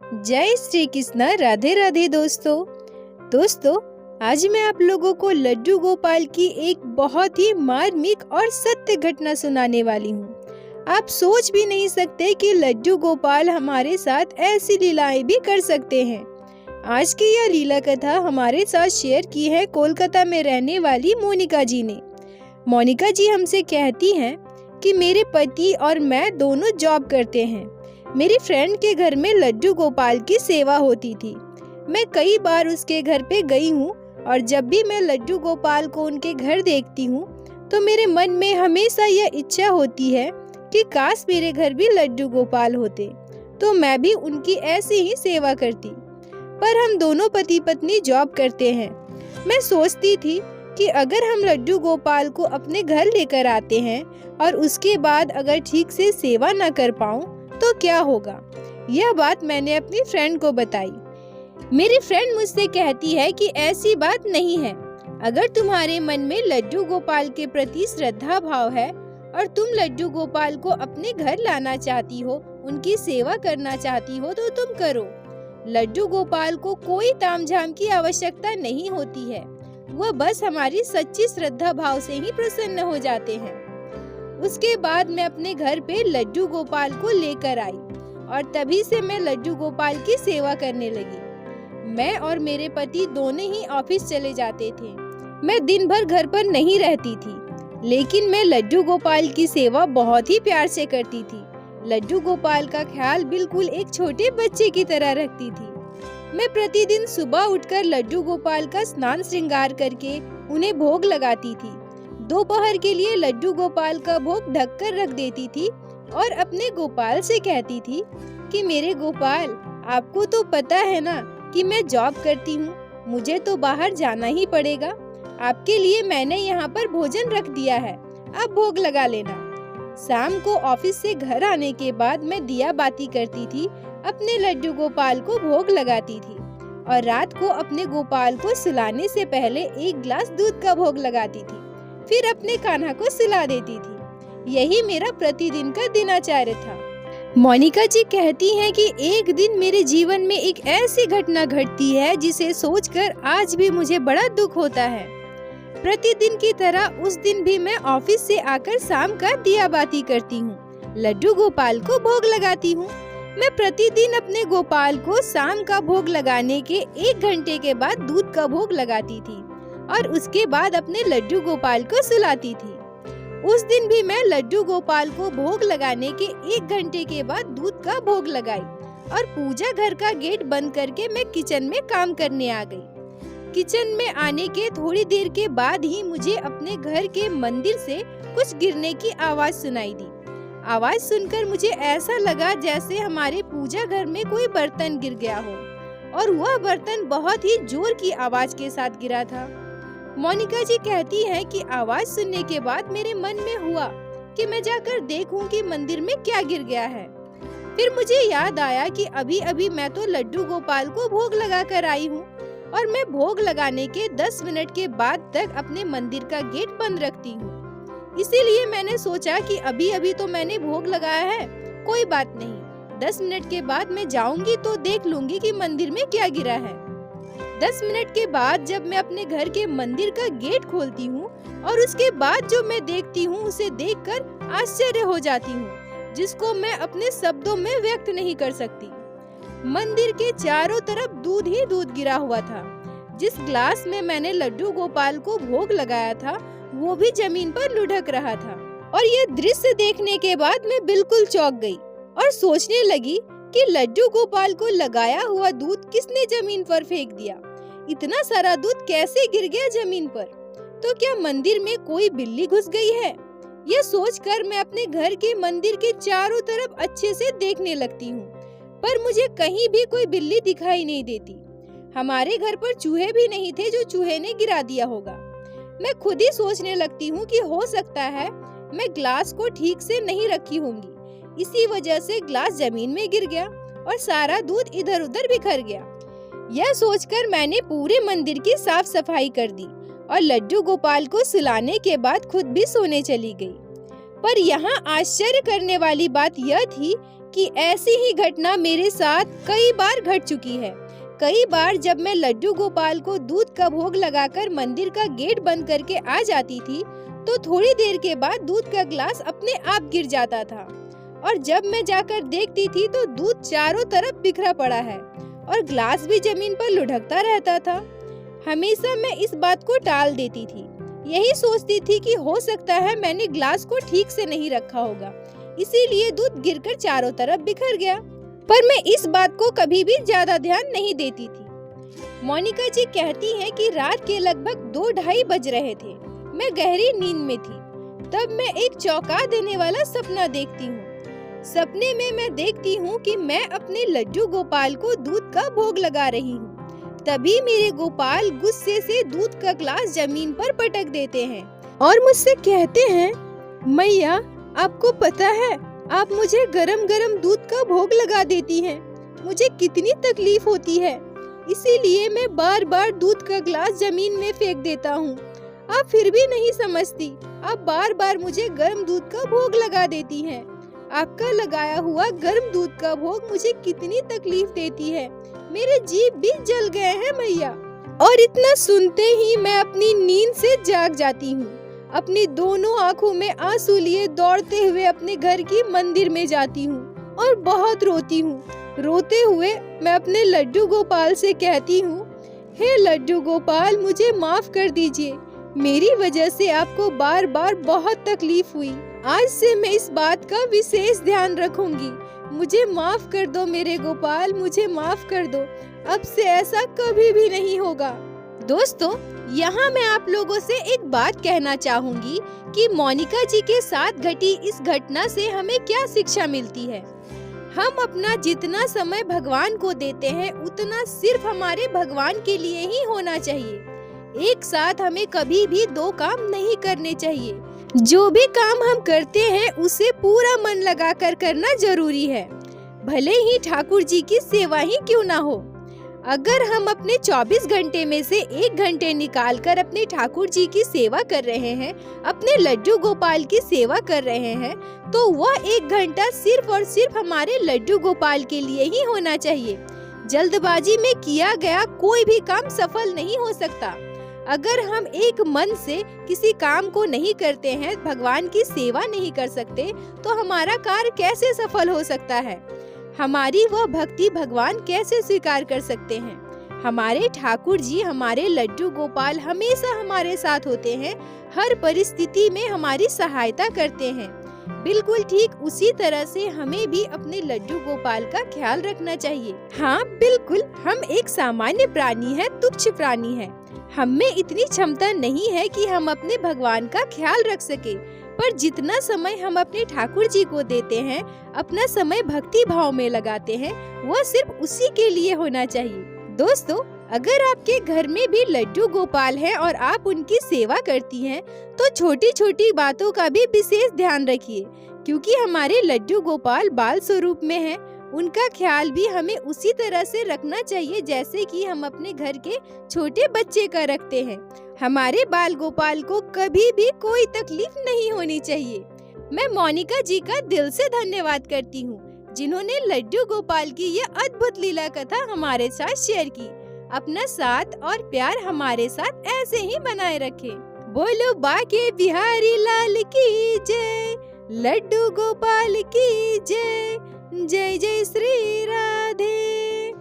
जय श्री कृष्ण। राधे राधे दोस्तों, आज मैं आप लोगों को लड्डू गोपाल की एक बहुत ही मार्मिक और सत्य घटना सुनाने वाली हूँ। आप सोच भी नहीं सकते कि लड्डू गोपाल हमारे साथ ऐसी लीलाएं भी कर सकते हैं। आज की यह लीला कथा हमारे साथ शेयर की है कोलकाता में रहने वाली मोनिका जी ने। मोनिका जी हमसे कहती हैं कि मेरे पति और मैं दोनों जॉब करते हैं। मेरी फ्रेंड के घर में लड्डू गोपाल की सेवा होती थी। मैं कई बार उसके घर पे गई हूँ और जब भी मैं लड्डू गोपाल को उनके घर देखती हूँ तो मेरे मन में हमेशा यह इच्छा होती है कि काश मेरे घर भी लड्डू गोपाल होते तो मैं भी उनकी ऐसी ही सेवा करती। पर हम दोनों पति पत्नी जॉब करते हैं। मैं सोचती थी कि अगर हम लड्डू गोपाल को अपने घर लेकर आते हैं और उसके बाद अगर ठीक से सेवा न कर पाऊँ तो क्या होगा। यह बात मैंने अपनी फ्रेंड को बताई। मेरी फ्रेंड मुझसे कहती है कि ऐसी बात नहीं है। अगर तुम्हारे मन में लड्डू गोपाल के प्रति श्रद्धा भाव है और तुम लड्डू गोपाल को अपने घर लाना चाहती हो, उनकी सेवा करना चाहती हो तो तुम करो। लड्डू गोपाल को कोई तामझाम की आवश्यकता नहीं होती है। वह बस हमारी सच्ची श्रद्धा भाव से ही प्रसन्न हो जाते हैं। उसके बाद मैं अपने घर पे लड्डू गोपाल को लेकर आई और तभी से मैं लड्डू गोपाल की सेवा करने लगी। मैं और मेरे पति दोनों ही ऑफिस चले जाते थे। मैं दिन भर घर पर नहीं रहती थी, लेकिन मैं लड्डू गोपाल की सेवा बहुत ही प्यार से करती थी। लड्डू गोपाल का ख्याल बिल्कुल एक छोटे बच्चे की तरह रखती थी। मैं प्रतिदिन सुबह उठकर लड्डू गोपाल का स्नान श्रृंगार करके उन्हें भोग लगाती थी। दोपहर के लिए लड्डू गोपाल का भोग ढककर रख देती थी और अपने गोपाल से कहती थी कि मेरे गोपाल, आपको तो पता है ना कि मैं जॉब करती हूँ, मुझे तो बाहर जाना ही पड़ेगा। आपके लिए मैंने यहाँ पर भोजन रख दिया है, आप भोग लगा लेना। शाम को ऑफिस से घर आने के बाद मैं दिया बाती करती थी, अपने लड्डू गोपाल को भोग लगाती थी और रात को अपने गोपाल को सुलाने से पहले एक गिलास दूध का भोग लगाती थी, फिर अपने कान्हा को सुला देती थी। यही मेरा प्रतिदिन का दिनचर्या था। मोनिका जी कहती हैं कि एक दिन मेरे जीवन में एक ऐसी घटना घटती है जिसे सोचकर आज भी मुझे बड़ा दुख होता है। प्रतिदिन की तरह उस दिन भी मैं ऑफिस से आकर शाम का दिया बाती करती हूँ, लड्डू गोपाल को भोग लगाती हूँ। मैं प्रतिदिन अपने गोपाल को शाम का भोग लगाने के 1 घंटे के बाद दूध का भोग लगाती थी और उसके बाद अपने लड्डू गोपाल को सुलाती थी। उस दिन भी मैं लड्डू गोपाल को भोग लगाने के 1 घंटे के बाद दूध का भोग लगाई और पूजा घर का गेट बंद करके मैं किचन में काम करने आ गई। किचन में आने के थोड़ी देर के बाद ही मुझे अपने घर के मंदिर से कुछ गिरने की आवाज सुनाई दी। आवाज सुनकर मुझे ऐसा लगा जैसे हमारे पूजा घर में कोई बर्तन गिर गया हो और वह बर्तन बहुत ही जोर की आवाज के साथ गिरा था। मोनिका जी कहती है कि आवाज सुनने के बाद मेरे मन में हुआ कि मैं जाकर देखूं कि मंदिर में क्या गिर गया है। फिर मुझे याद आया कि अभी अभी मैं तो लड्डू गोपाल को भोग लगा कर आई हूँ और मैं भोग लगाने के 10 मिनट के बाद तक अपने मंदिर का गेट बंद रखती हूँ। इसीलिए मैंने सोचा कि अभी अभी तो मैंने भोग लगाया है, कोई बात नहीं, 10 मिनट के बाद मैं जाऊंगी तो देख लूंगी कि मंदिर में क्या गिरा है। 10 मिनट के बाद जब मैं अपने घर के मंदिर का गेट खोलती हूँ और उसके बाद जो मैं देखती हूँ उसे देखकर आश्चर्य हो जाती हूँ, जिसको मैं अपने शब्दों में व्यक्त नहीं कर सकती। मंदिर के चारों तरफ दूध ही दूध गिरा हुआ था। जिस ग्लास में मैंने लड्डू गोपाल को भोग लगाया था वो भी जमीन पर लुढ़क रहा था। और ये दृश्य देखने के बाद मैं बिल्कुल चौंक गई और सोचने लगी कि लड्डू गोपाल को लगाया हुआ दूध किसने जमीन पर फेंक दिया। इतना सारा दूध कैसे गिर गया जमीन पर? तो क्या मंदिर में कोई बिल्ली घुस गई है? यह सोचकर मैं अपने घर के मंदिर के चारों तरफ अच्छे से देखने लगती हूँ, पर मुझे कहीं भी कोई बिल्ली दिखाई नहीं देती। हमारे घर पर चूहे भी नहीं थे जो चूहे ने गिरा दिया होगा। मैं खुद ही सोचने लगती हूँ कि हो सकता है मैं ग्लास को ठीक से नहीं रखी होंगी, इसी वजह से ग्लास जमीन में गिर गया और सारा दूध इधर उधर बिखर गया। यह सोचकर मैंने पूरे मंदिर की साफ सफाई कर दी और लड्डू गोपाल को सुलाने के बाद खुद भी सोने चली गई। पर यहाँ आश्चर्य करने वाली बात यह थी कि ऐसी ही घटना मेरे साथ कई बार घट चुकी है। कई बार जब मैं लड्डू गोपाल को दूध का भोग लगाकर मंदिर का गेट बंद करके आ जाती थी, तो थोड़ी देर के बाद दूध का ग्लास अपने आप गिर जाता था और जब मैं जाकर देखती थी तो दूध चारों तरफ बिखरा पड़ा है और ग्लास भी जमीन पर लुढ़कता रहता था। हमेशा मैं इस बात को टाल देती थी। यही सोचती थी कि हो सकता है मैंने ग्लास को ठीक से नहीं रखा होगा, इसीलिए दूध गिरकर चारों तरफ बिखर गया। पर मैं इस बात को कभी भी ज्यादा ध्यान नहीं देती थी। मोनिका जी कहती हैं कि रात के लगभग 2-2:30 बज रहे थे। मैं गहरी नींद में थी। तब मैं एक चौंका देने वाला सपना देखती हूँ। सपने में मैं देखती हूँ कि मैं अपने लड्डू गोपाल को दूध का भोग लगा रही हूँ। तभी मेरे गोपाल गुस्से से दूध का ग्लास जमीन पर पटक देते हैं और मुझसे कहते हैं, मैया आपको पता है आप मुझे गरम गरम दूध का भोग लगा देती हैं। मुझे कितनी तकलीफ होती है, इसीलिए मैं बार बार दूध का ग्लास जमीन में फेंक देता हूँ। आप फिर भी नहीं समझती, आप बार बार मुझे गर्म दूध का भोग लगा देती हैं। आपका लगाया हुआ गर्म दूध का भोग मुझे कितनी तकलीफ देती है, मेरे जीभ भी जल गए हैं मैया। और इतना सुनते ही मैं अपनी नींद से जाग जाती हूँ। अपनी दोनों आँखों में आंसू लिए दौड़ते हुए अपने घर की मंदिर में जाती हूँ और बहुत रोती हूँ। रोते हुए मैं अपने लड्डू गोपाल से कहती हूँ, हे लड्डू गोपाल मुझे माफ कर दीजिए, मेरी वजह से आपको बार बार बहुत तकलीफ हुई। आज से मैं इस बात का विशेष ध्यान रखूंगी। मुझे माफ कर दो मेरे गोपाल, मुझे माफ कर दो। अब से ऐसा कभी भी नहीं होगा। दोस्तों, यहाँ मैं आप लोगों से एक बात कहना चाहूँगी कि मोनिका जी के साथ घटी इस घटना से हमें क्या शिक्षा मिलती है। हम अपना जितना समय भगवान को देते हैं उतना सिर्फ हमारे भगवान के लिए ही होना चाहिए। एक साथ हमें कभी भी 2 काम नहीं करने चाहिए। जो भी काम हम करते हैं उसे पूरा मन लगाकर करना जरूरी है, भले ही ठाकुर जी की सेवा ही क्यों ना हो। अगर हम अपने 24 घंटे में से 1 घंटे निकालकर अपने ठाकुर जी की सेवा कर रहे हैं, अपने लड्डू गोपाल की सेवा कर रहे हैं, तो वह 1 घंटा सिर्फ और सिर्फ हमारे लड्डू गोपाल के लिए ही होना चाहिए। जल्दबाजी में किया गया कोई भी काम सफल नहीं हो सकता। अगर हम एक मन से किसी काम को नहीं करते हैं, भगवान की सेवा नहीं कर सकते, तो हमारा कार्य कैसे सफल हो सकता है? हमारी वह भक्ति भगवान कैसे स्वीकार कर सकते हैं? हमारे ठाकुर जी, हमारे लड्डू गोपाल हमेशा हमारे साथ होते हैं, हर परिस्थिति में हमारी सहायता करते हैं। बिल्कुल ठीक उसी तरह से हमें भी अपने लड्डू गोपाल का ख्याल रखना चाहिए। हाँ बिल्कुल, हम एक सामान्य प्राणी है, तुच्छ प्राणी है। हम में इतनी क्षमता नहीं है कि हम अपने भगवान का ख्याल रख सके, पर जितना समय हम अपने ठाकुर जी को देते हैं, अपना समय भक्ति भाव में लगाते हैं, वह सिर्फ उसी के लिए होना चाहिए। दोस्तों, अगर आपके घर में भी लड्डू गोपाल है और आप उनकी सेवा करती हैं, तो छोटी छोटी बातों का भी विशेष ध्यान रखिए, क्योंकि हमारे लड्डू गोपाल बाल स्वरूप में हैं। उनका ख्याल भी हमें उसी तरह से रखना चाहिए जैसे कि हम अपने घर के छोटे बच्चे का रखते हैं। हमारे बाल गोपाल को कभी भी कोई तकलीफ नहीं होनी चाहिए। मैं मोनिका जी का दिल से धन्यवाद करती हूँ, जिन्होंने लड्डू गोपाल की यह अद्भुत लीला कथा हमारे साथ शेयर की। अपना साथ और प्यार हमारे साथ ऐसे ही बनाए रखें। बोलो बाके बिहारी लाल की जय, लड्डू गोपाल की जय, जय जय श्री राधे।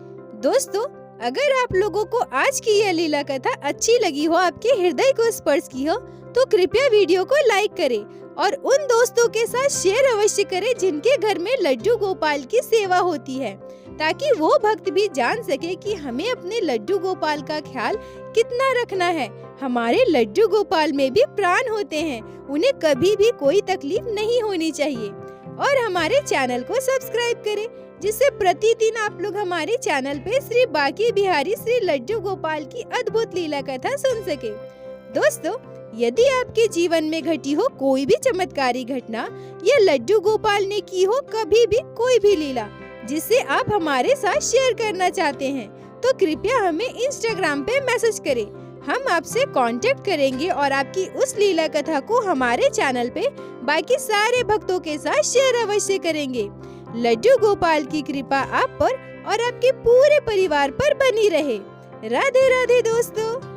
दोस्तों, अगर आप लोगों को आज की यह लीला कथा अच्छी लगी हो, आपके हृदय को स्पर्श की हो, तो कृपया वीडियो को लाइक करें और उन दोस्तों के साथ शेयर अवश्य करें जिनके घर में लड्डू गोपाल की सेवा होती है, ताकि वो भक्त भी जान सके कि हमें अपने लड्डू गोपाल का ख्याल कितना रखना है। हमारे लड्डू गोपाल में भी प्राण होते हैं, उन्हें कभी भी कोई तकलीफ नहीं होनी चाहिए। और हमारे चैनल को सब्सक्राइब करें, जिससे प्रतिदिन आप लोग हमारे चैनल पे श्री बांके बिहारी श्री लड्डू गोपाल की अद्भुत लीला कथा सुन सके। दोस्तों, यदि आपके जीवन में घटी हो कोई भी चमत्कारी घटना या लड्डू गोपाल ने की हो कभी भी कोई भी लीला जिसे आप हमारे साथ शेयर करना चाहते हैं, तो कृपया हमें इंस्टाग्राम पे मैसेज करें। हम आपसे कांटेक्ट करेंगे और आपकी उस लीला कथा को हमारे चैनल पे बाकी सारे भक्तों के साथ शेयर अवश्य करेंगे। लड्डू गोपाल की कृपा आप पर और आपके पूरे परिवार पर बनी रहे। राधे राधे दोस्तों।